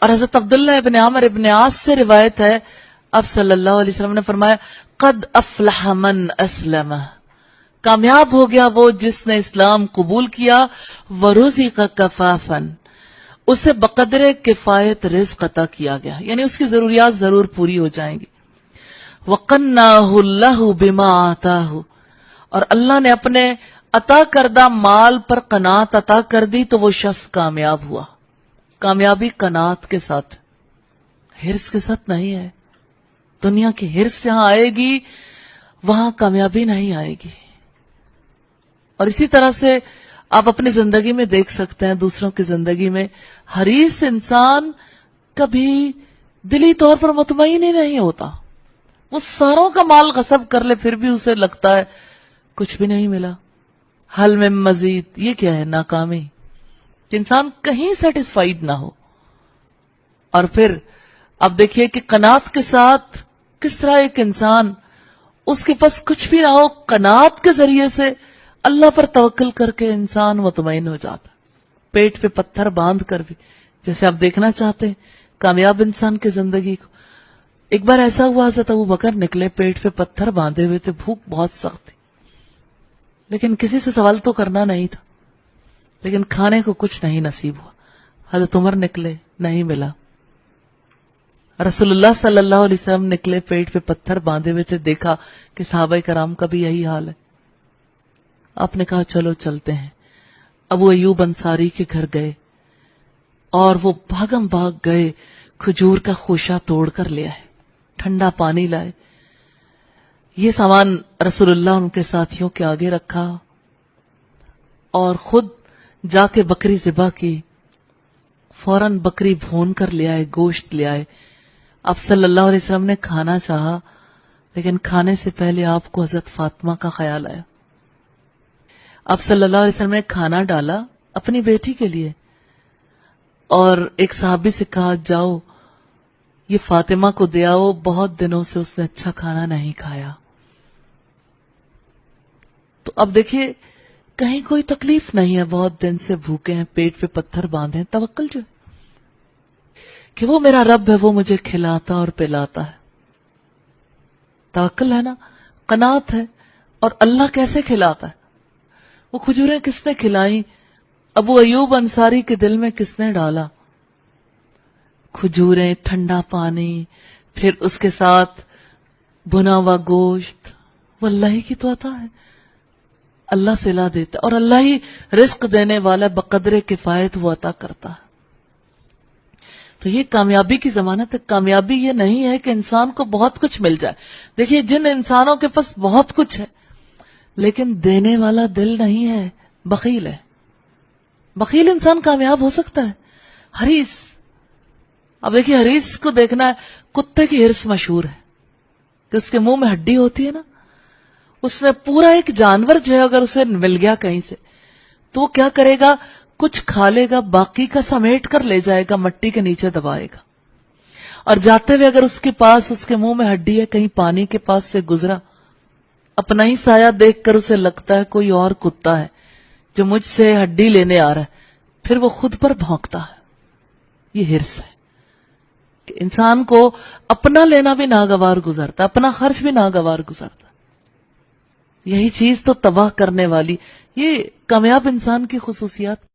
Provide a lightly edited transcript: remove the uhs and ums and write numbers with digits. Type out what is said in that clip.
اور حضرت عبداللہ ابن عامر ابن عاص سے روایت ہے، آپ صلی اللہ علیہ وسلم نے فرمایا قد افلح من اسلم، کامیاب ہو گیا وہ جس نے اسلام قبول کیا، ورزق کفافا، اسے بقدر کفایت رزق عطا کیا گیا، یعنی اس کی ضروریات ضرور پوری ہو جائیں گی، وقناہ اللہ بما آتاہ، اور اللہ نے اپنے عطا کردہ مال پر قناعت عطا کر دی تو وہ شخص کامیاب ہوا۔ کامیابی قناعت کے ساتھ، ہرس کے ساتھ نہیں ہے۔ دنیا کی ہرس جہاں آئے گی وہاں کامیابی نہیں آئے گی۔ اور اسی طرح سے آپ اپنی زندگی میں دیکھ سکتے ہیں، دوسروں کی زندگی میں حریص انسان کبھی دلی طور پر مطمئن ہی نہیں ہوتا، وہ ساروں کا مال غصب کر لے پھر بھی اسے لگتا ہے کچھ بھی نہیں ملا، حل میں مزید۔ یہ کیا ہے؟ ناکامی، کہ انسان کہیں سیٹسفائیڈ نہ ہو۔ اور پھر اب دیکھیے کہ قناعت کے ساتھ کس طرح ایک انسان، اس کے پاس کچھ بھی نہ ہو، قناعت کے ذریعے سے اللہ پر توکل کر کے انسان مطمئن ہو جاتا، پیٹ پہ پتھر باندھ کر بھی، جیسے آپ دیکھنا چاہتے ہیں کامیاب انسان کی زندگی کو۔ ایک بار ایسا ہوا، حضرت ابوبکر نکلے، پیٹ پہ پتھر باندھے ہوئے تھے، بھوک بہت سخت تھی، لیکن کسی سے سوال تو کرنا نہیں تھا، لیکن کھانے کو کچھ نہیں نصیب ہوا۔ حضرت عمر نکلے، نہیں ملا۔ رسول اللہ صلی اللہ علیہ وسلم نکلے، پیٹ پہ پتھر باندھے ہوئے تھے، دیکھا کہ صحابہ کرام کا بھی یہی حال ہے۔ آپ نے کہا چلو چلتے ہیں۔ ابو ایوب انصاری کے گھر گئے اور وہ بھاگم بھاگ گئے، کھجور کا خوشہ توڑ کر لے آئے، ٹھنڈا پانی لائے۔ یہ سامان رسول اللہ ان کے ساتھیوں کے آگے رکھا اور خود جا کے بکری ذبح کی، فوراً بکری بھون کر لے آئے، گوشت لے آئے۔ آپ صلی اللہ علیہ وسلم نے کھانا چاہا، لیکن کھانے سے پہلے آپ کو حضرت فاطمہ کا خیال آیا۔ آپ صلی اللہ علیہ وسلم نے کھانا ڈالا اپنی بیٹی کے لیے، اور ایک صحابی سے کہا جاؤ یہ فاطمہ کو دے آؤ، بہت دنوں سے اس نے اچھا کھانا نہیں کھایا۔ تو اب دیکھیے کہیں کوئی تکلیف نہیں ہے، بہت دن سے بھوکے ہیں، پیٹ پہ پتھر باندھے ہیں، توکل جو ہے کہ وہ میرا رب ہے، وہ مجھے کھلاتا اور پلاتا ہے۔ توکل ہے نا، قناعت ہے۔ اور اللہ کیسے کھلاتا ہے؟ وہ کھجوریں کس نے کھلائیں؟ ابو ایوب انصاری کے دل میں کس نے ڈالا؟ کھجوریں، ٹھنڈا پانی، پھر اس کے ساتھ بھنا ہوا گوشت، وہ اللہ ہی کی تو عطا ہے، اللہ سے لا دیتا، اور اللہ ہی رزق دینے والا، بقدر کفایت وہ عطا کرتا ہے۔ تو یہ کامیابی کی ضمانت ہے۔ کامیابی یہ نہیں ہے کہ انسان کو بہت کچھ مل جائے۔ دیکھیے جن انسانوں کے پاس بہت کچھ ہے لیکن دینے والا دل نہیں ہے، بخیل ہے۔ بخیل انسان کامیاب ہو سکتا ہے؟ حریص، اب دیکھیے حریص کو دیکھنا ہے، کتے کی ہرس مشہور ہے کہ اس کے منہ میں ہڈی ہوتی ہے نا، اس نے پورا ایک جانور جو ہے اگر اسے مل گیا کہیں سے تو وہ کیا کرے گا؟ کچھ کھا لے گا، باقی کا سمیٹ کر لے جائے گا، مٹی کے نیچے دبائے گا، اور جاتے ہوئے اگر اس کے پاس، اس کے منہ میں ہڈی ہے، کہیں پانی کے پاس سے گزرا، اپنا ہی سایہ دیکھ کر اسے لگتا ہے کوئی اور کتا ہے جو مجھ سے ہڈی لینے آ رہا ہے، پھر وہ خود پر بھونکتا ہے۔ یہ ہرس ہے کہ انسان کو اپنا لینا بھی ناگوار گزرتا، اپنا خرچ بھی ناگوار گزرتا۔ یہی چیز تو تباہ کرنے والی، یہ کامیاب انسان کی خصوصیات